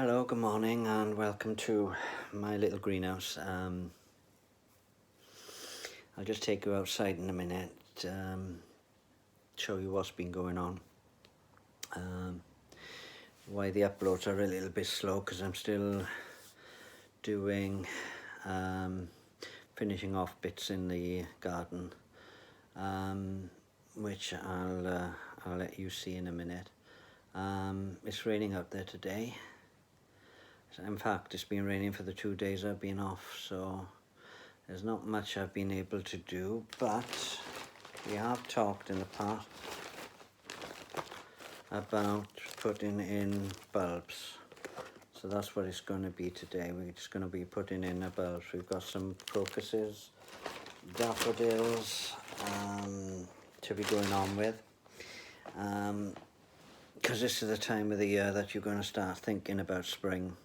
Hello, good morning and welcome to my little greenhouse. I'll just take you outside in a minute, show you what's been going on. Why the uploads are a little bit slow, because I'm still doing, finishing off bits in the garden, which I'll let you see in a minute. It's raining out there today. In fact, it's been raining for the 2 days I've been off, so there's not much I've been able to do, but we have talked in the past about putting in bulbs. So that's what it's going to be today. We're just going to be putting in the bulbs. We've got some crocuses, daffodils to be going on with. Because this is the time of the year that you're going to start thinking about spring.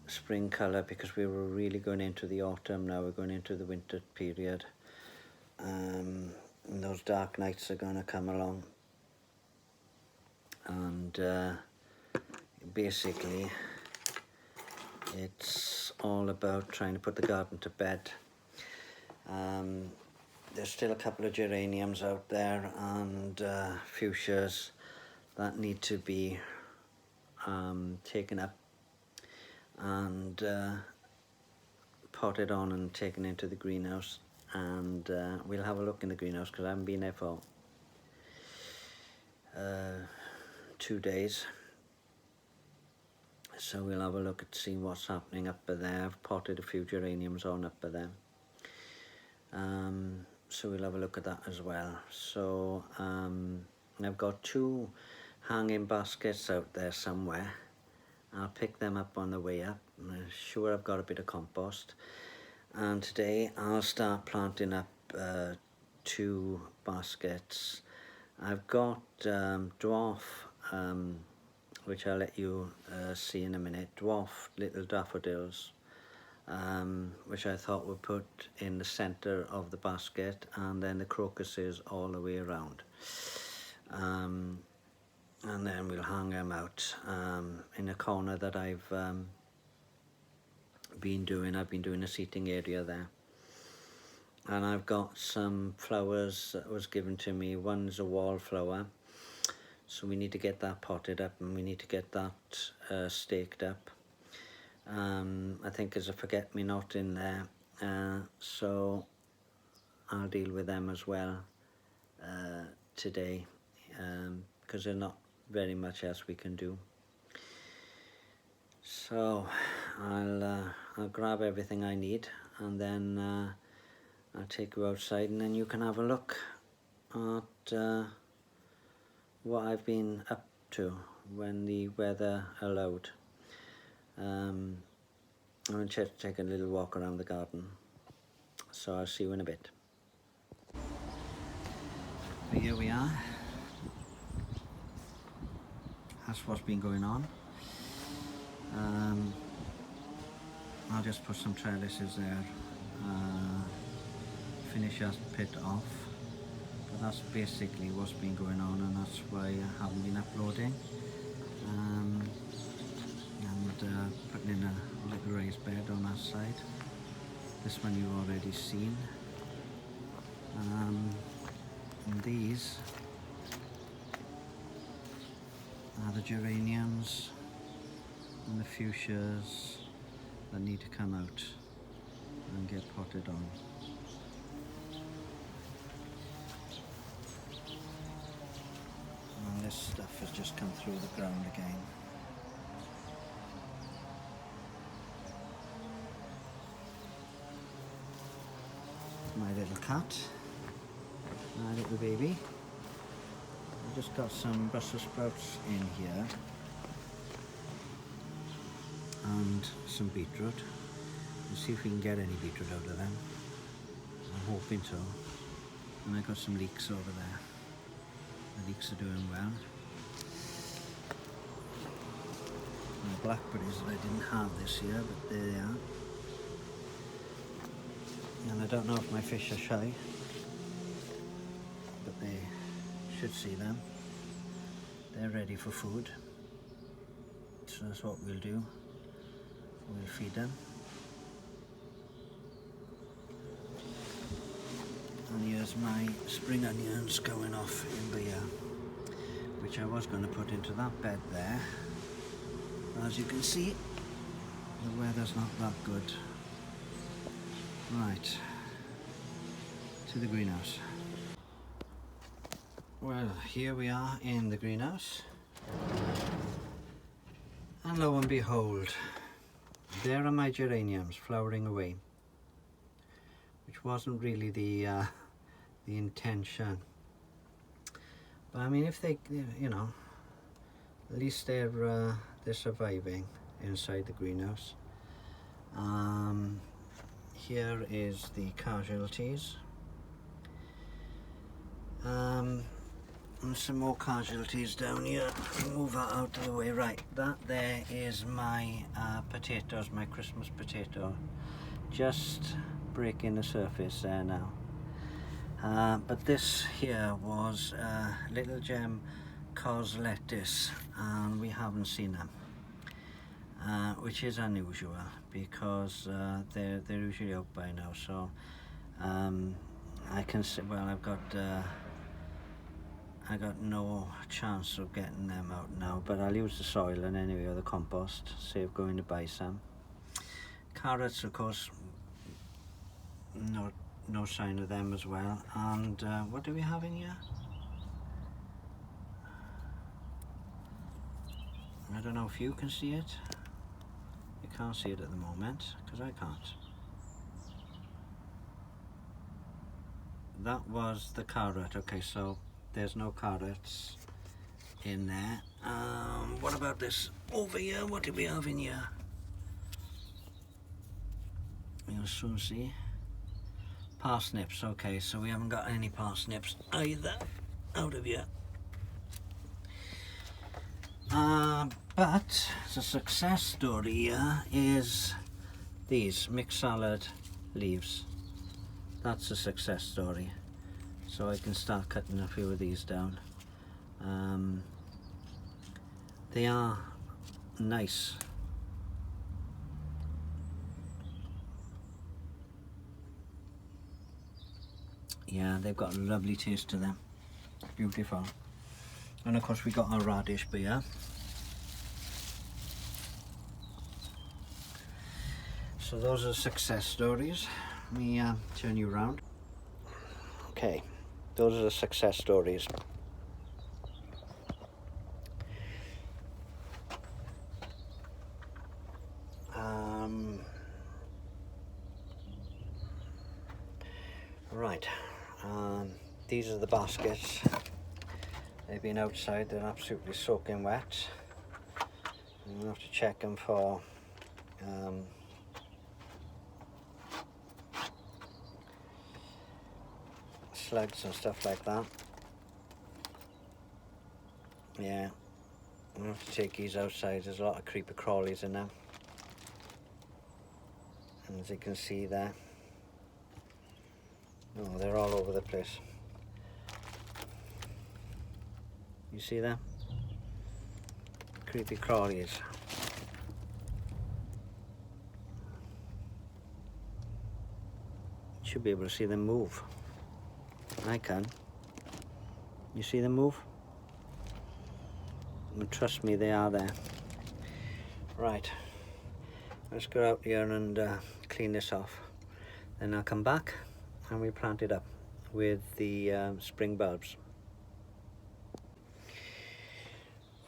Spring colour, because we were really going into the autumn. Now we're going into the winter period, and those dark nights are going to come along, and basically it's all about trying to put the garden to bed. There's still a couple of geraniums out there and fuchsias that need to be taken up and potted on and taken into the greenhouse, and we'll have a look in the greenhouse because I haven't been there for 2 days, so we'll have a look at see what's happening up there. I've potted a few geraniums on up there, so we'll have a look at that as well. So I've got 2 hanging baskets out there somewhere. I'll pick them up on the way up. I'm sure I've got a bit of compost, and today I'll start planting up 2 baskets. I've got dwarf, which I'll let you see in a minute, dwarf little daffodils, which I thought would put in the center of the basket, and then the crocuses all the way around. And then we'll hang them out in a corner that I've been doing. I've been doing a seating area there, and I've got some flowers that was given to me. One's a wallflower, so we need to get that potted up, and we need to get that staked up. I think there's a forget-me-not in there, so I'll deal with them as well today, because there's not very much else we can do. So I'll grab everything I need, and then I'll take you outside, and then you can have a look at what I've been up to when the weather allowed. I'm going to take a little walk around the garden, so I'll see you in a bit. But here we are. That's what's been going on. I'll just put some trellises there, finish that pit off, but that's basically what's been going on, and that's why I haven't been uploading. And putting in a little raised bed on that side. This one you've already seen. And these are the geraniums and the fuchsias that need to come out and get potted on. And this stuff has just come through the ground again. My little cat, my little baby. I just got some Brussels sprouts in here and some beetroot. We'll see if we can get any beetroot out of them. I'm hoping so. And I got some leeks over there. The leeks are doing well. My blackberries that I didn't have this year, but there they are. And I don't know if my fish are shy. they should see them. They're ready for food. So that's what we'll do. We'll feed them. And here's my spring onions going off in here, which I was going to put into that bed there. As you can see, the weather's not that good. Right, to the greenhouse. Well, here we are in the greenhouse. And lo and behold, there are my geraniums flowering away, which wasn't really the intention. But I mean, if they, you know, at least they're surviving inside the greenhouse. Here is the casualties. And some more casualties down here. Move that out of the way. Right, that there is my potatoes, my Christmas potato, just breaking the surface there now. But this here was Little Gem cos lettuce, and we haven't seen them, which is unusual because they're usually out by now. So I can say, well, I got no chance of getting them out now, but I'll use the soil and anyway, or the compost, save going to buy some. Carrots, of course, no sign of them as well. And what do we have in here? I don't know if you can see it. You can't see it at the moment, because I can't. That was the carrot. Okay, so there's no carrots in there. What about this over here? What do we have in here? You'll soon see. Parsnips. Okay, so we haven't got any parsnips either out of here. But the success story here is these mixed salad leaves. That's a success story. So I can start cutting a few of these down. They are nice. Yeah, they've got a lovely taste to them. Beautiful. And of course we got our radish beer. So those are success stories. Let me turn you around. Okay, those are the success stories. Right, these are the baskets. They've been outside, they're absolutely soaking wet. I'm gonna have to check them for slugs and stuff like that. Yeah, I'm gonna have to take these outside. There's a lot of creeper crawlies in them, and as you can see there, oh, they're all over the place. You see that? Creepy crawlies. Should be able to see them move. I can. You see them move? And trust me, they are there. Right. Let's go out here and clean this off. Then I'll come back and we plant it up with the spring bulbs.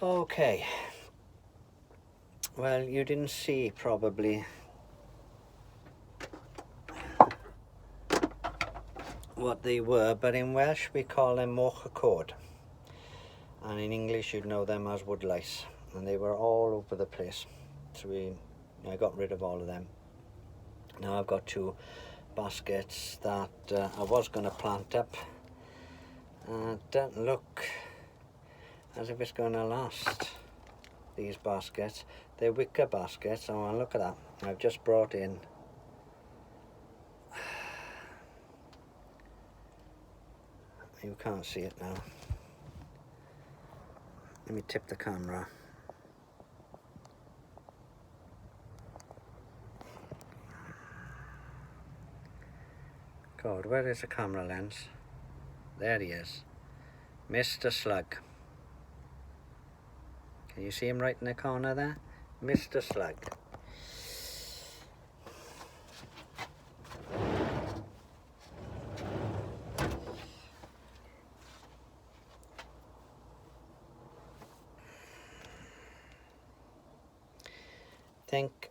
Okay. Well, you didn't see probably what they were, but in Welsh we call them mocha cord, and in English you'd know them as woodlice, and they were all over the place. So I got rid of all of them. Now I've got two baskets that I was going to plant up. Don't look as if it's going to last, these baskets. They're wicker baskets. Oh, look at that. I've just brought in You can't see it now. Let me tip the camera. God, where is the camera lens? There he is. Mr. Slug. Can you see him right in the corner there? Mr. Slug. I think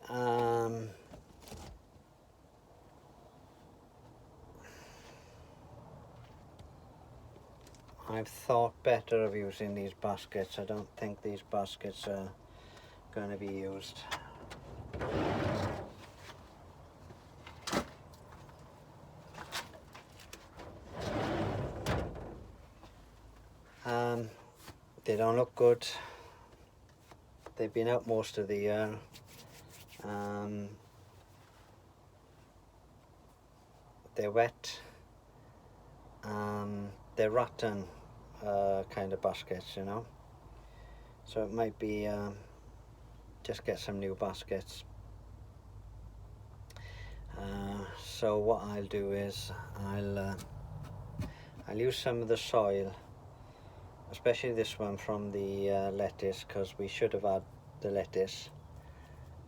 I've thought better of using these baskets. I don't think these baskets are going to be used. They don't look good. They've been out most of the year. They're wet. They're rotten kind of baskets, you know. So it might be just get some new baskets. So what I'll do is I'll use some of the soil, especially this one from the lettuce, because we should have had the lettuce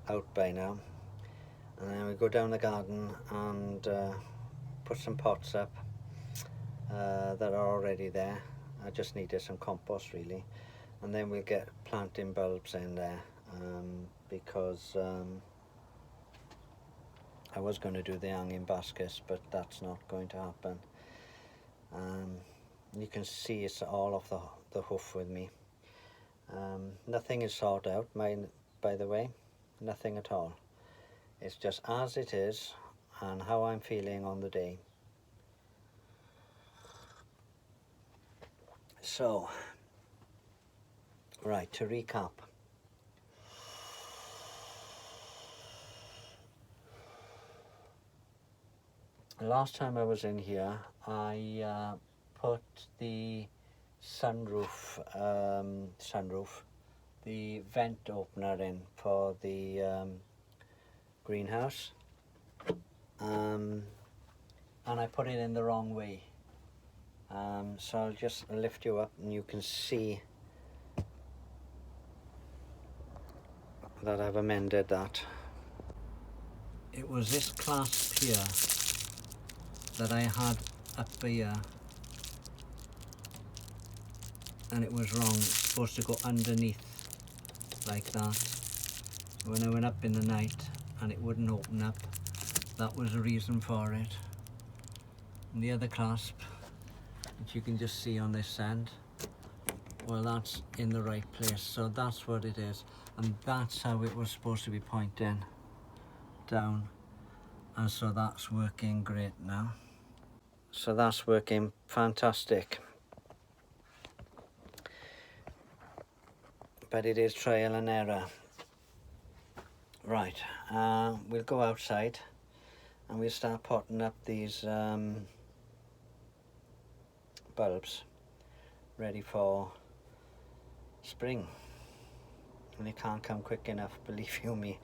out by now. And then we go down the garden and put some pots up that are already there. I just needed some compost really, and then we'll get planting bulbs in there because I was going to do the hanging baskets, but that's not going to happen. You can see it's all off the hoof with me. Nothing is sorted out, by the way, nothing at all. It's just as it is and how I'm feeling on the day. So, right, to recap. Last time I was in here, I put the sunroof, the vent opener in for the greenhouse, and I put it in the wrong way. So I'll just lift you up and you can see that I've amended that. It was this clasp here that I had up here, and it was wrong. It's supposed to go underneath like that. When I went up in the night and it wouldn't open up, that was the reason for it. And the other clasp, which you can just see on this end, well, that's in the right place, so that's what it is, and that's how it was supposed to be pointing down, and so that's working great now. So that's working fantastic, but it is trial and error. Right, we'll go outside and we'll start potting up these bulbs ready for spring, and it can't come quick enough, believe you me.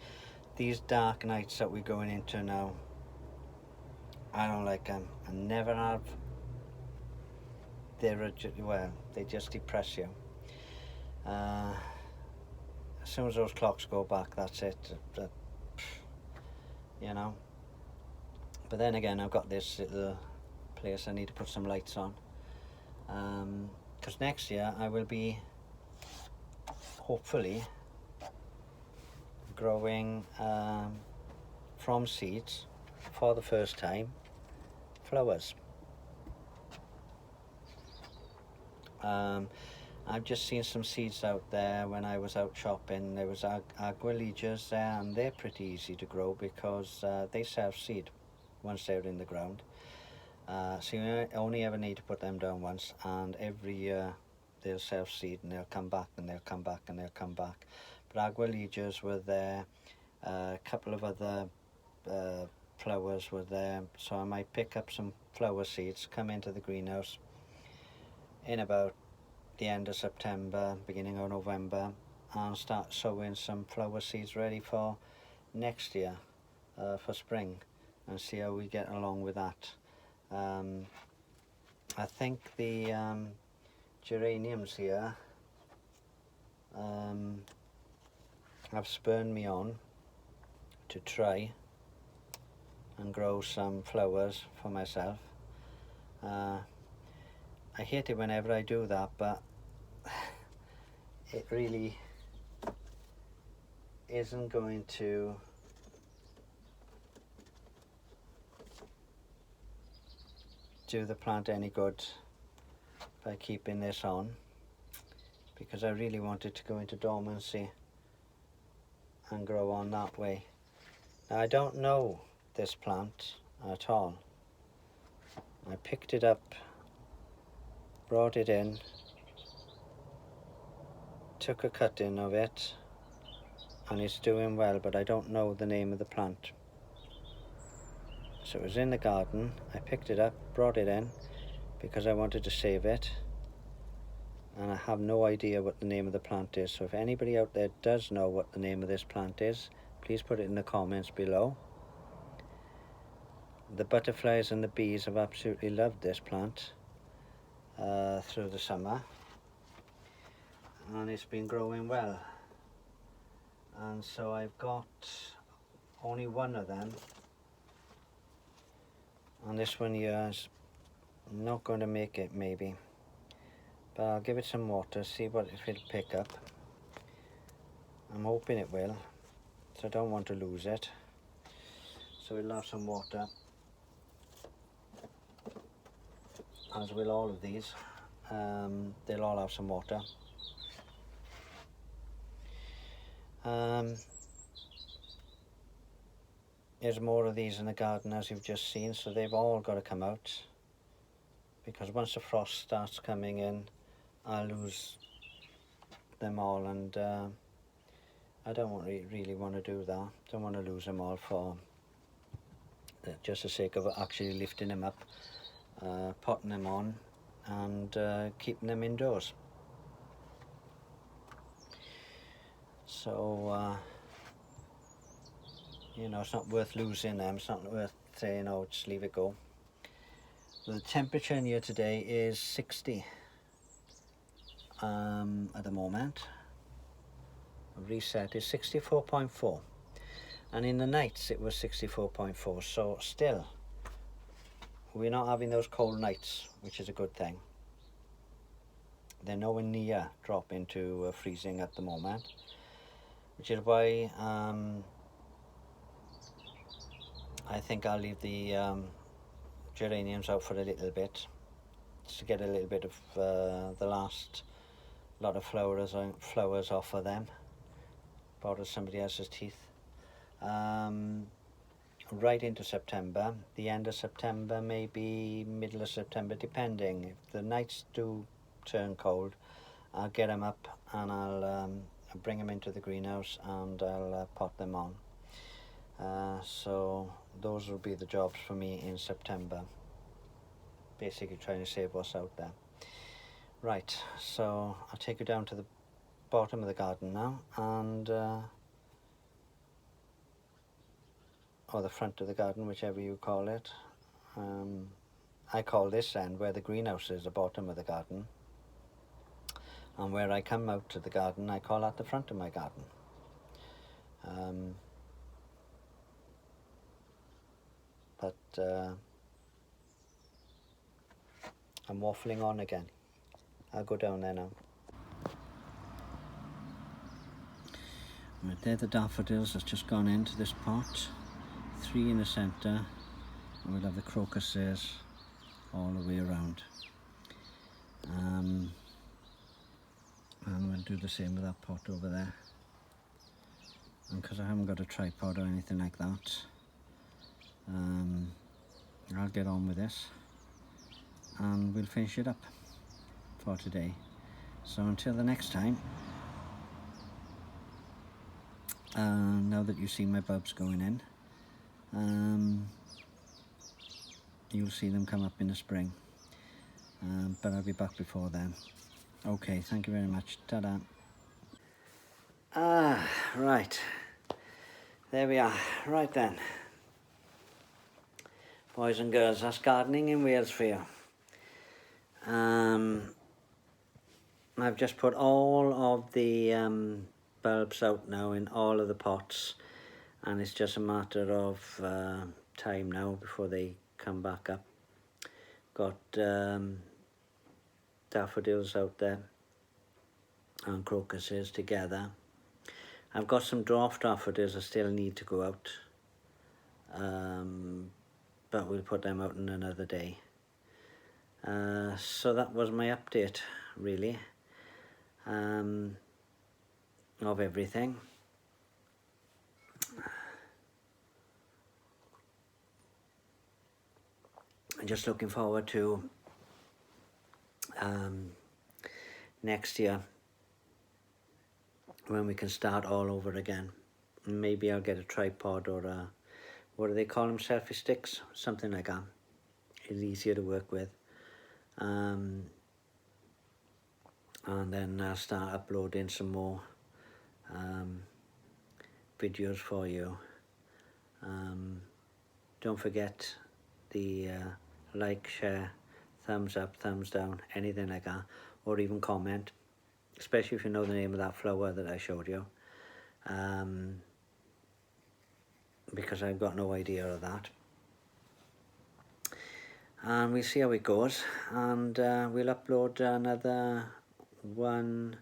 These dark nights that we're going into now, I don't like them. I never have. Well, they just depress you. As soon as those clocks go back, that's it. You know. But then again, I've got this little place I need to put some lights on. Because next year I will be hopefully growing from seeds for the first time flowers. I've just seen some seeds out there when I was out shopping. There was aguilijas there, and they're pretty easy to grow because they self-seed once they're in the ground. So you only ever need to put them down once, and every year they'll self-seed and they'll come back and they'll come back and they'll come back. But aguilijas were there, a couple of other flowers were there, so I might pick up some flower seeds, come into the greenhouse in about the end of September, beginning of November, and start sowing some flower seeds ready for next year, for spring, and see how we get along with that. I think the geraniums here have spurred me on to try and grow some flowers for myself. I hate it whenever I do that, but it really isn't going to do the plant any good by keeping this on, because I really want it to go into dormancy and grow on that way. Now, I don't know this plant at all. I picked it up, brought it in, took a cutting of it, and it's doing well, but I don't know the name of the plant. So it was in the garden, I picked it up, brought it in, because I wanted to save it, and I have no idea what the name of the plant is. So if anybody out there does know what the name of this plant is, please put it in the comments below. The butterflies and the bees have absolutely loved this plant through the summer, and it's been growing well. And so I've got only one of them, and this one here is not going to make it maybe, but I'll give it some water, see if it'll pick up. I'm hoping it will, so I don't want to lose it. So it'll have some water, as will all of these. They'll all have some water. There's more of these in the garden, as you've just seen, so they've all got to come out, because once the frost starts coming in, I'll lose them all, and I don't really want to do that. Don't want to lose them all for just the sake of actually lifting them up, potting them on, and keeping them indoors. So you know, it's not worth losing them. It's not worth saying, oh, just leave it go. So the temperature in here today is 60 at the moment. Reset is 64.4, and in the nights it was 64.4. So still, we're not having those cold nights, which is a good thing. They're nowhere near dropping to freezing at the moment, which is why I think I'll leave the geraniums out for a little bit, just to get a little bit of the last lot of flowers off of them, out of somebody else's teeth. Right into September, the end of September, maybe middle of September, depending. If the nights do turn cold, I'll get them up and I'll bring them into the greenhouse and I'll pot them on. So those will be the jobs for me in September, basically trying to save what's out there. Right, so I'll take you down to the bottom of the garden now, and or the front of the garden, whichever you call it. I call this end, where the greenhouse is, the bottom of the garden, and where I come out to the garden, I call that the front of my garden. But I'm waffling on again. I'll go down there now. Right, there the daffodils have just gone into this pot. 3 in the centre, and we'll have the crocuses all the way around. And we'll do the same with that pot over there. And because I haven't got a tripod or anything like that, I'll get on with this and we'll finish it up for today. So until the next time, now that you see my bulbs going in, you'll see them come up in the spring. but I'll be back before then. Okay, thank you very much. Ta-da. Right, there we are. Right then, boys and girls, that's gardening in Wales for you. I've just put all of the bulbs out now in all of the pots, and it's just a matter of time now before they come back up. Got daffodils out there and crocuses together. I've got some dwarf daffodils that still need to go out, but we'll put them out in another day. So that was my update, really, of everything. I'm just looking forward to next year, when we can start all over again. Maybe I'll get a tripod or a, what do they call them, selfie sticks, something like that. It's easier to work with. And then I'll start uploading some more videos for you. Don't forget the like, share, thumbs up, thumbs down, anything like that, or even comment, especially if you know the name of that flower that I showed you, because I've got no idea of that. And we'll see how it goes, and we'll upload another one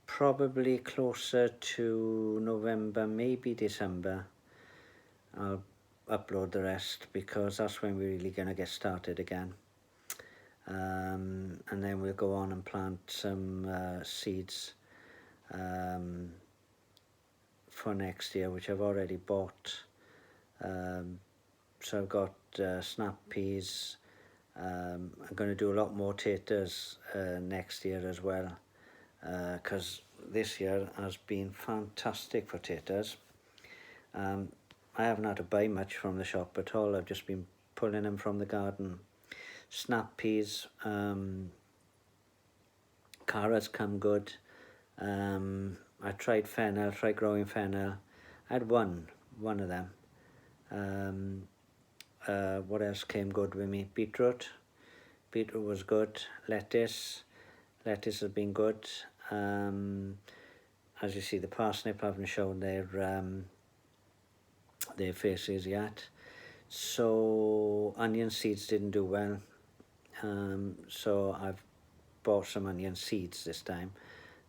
probably closer to November, maybe December. I'll upload the rest, because that's when we're really going to get started again. And then we'll go on and plant some seeds for next year, which I've already bought. So I've got snap peas. I'm going to do a lot more taters next year as well, because this year has been fantastic for taters. I haven't had to buy much from the shop at all. I've just been pulling them from the garden. Snap peas, carrots come good. I tried fennel, tried growing fennel. I had one of them. What else came good with me? Beetroot was good. Lettuce has been good. As you see, the parsnip haven't shown their faces yet. So onion seeds didn't do well. So I've bought some onion seeds this time.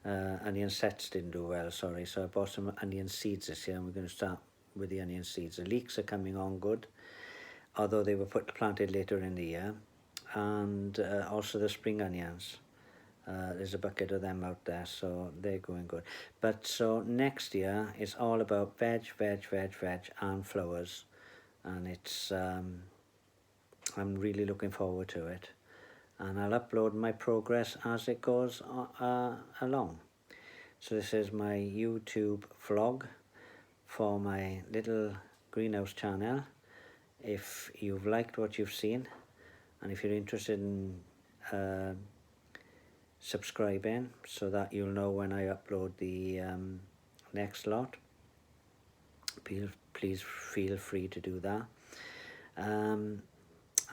Onion sets didn't do well, sorry. So I bought some onion seeds this year, and we're going to start with the onion seeds. The leeks are coming on good, although they were planted later in the year. And also the spring onions. There's a bucket of them out there, so they're going good. But so next year it's all about veg and flowers, and it's I'm really looking forward to it, and I'll upload my progress as it goes along. So this is my YouTube vlog for my little greenhouse channel. If you've liked what you've seen, and if you're interested in subscribing so that you'll know when I upload the next lot, please feel free to do that. And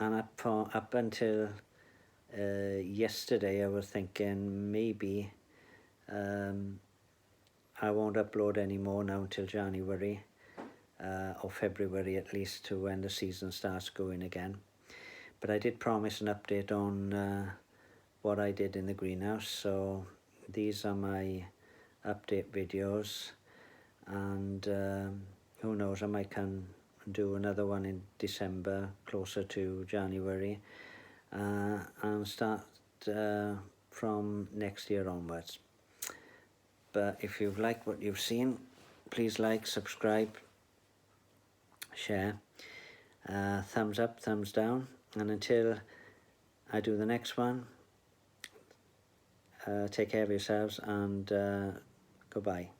up until yesterday, I was thinking maybe I won't upload anymore now until January or February, at least, to when the season starts going again. But I did promise an update on what I did in the greenhouse, so these are my update videos, and who knows, I might can do another one in December, closer to January, and start from next year onwards. But if you've liked what you've seen, please like, subscribe, share, thumbs up, thumbs down, and until I do the next one, take care of yourselves, and goodbye.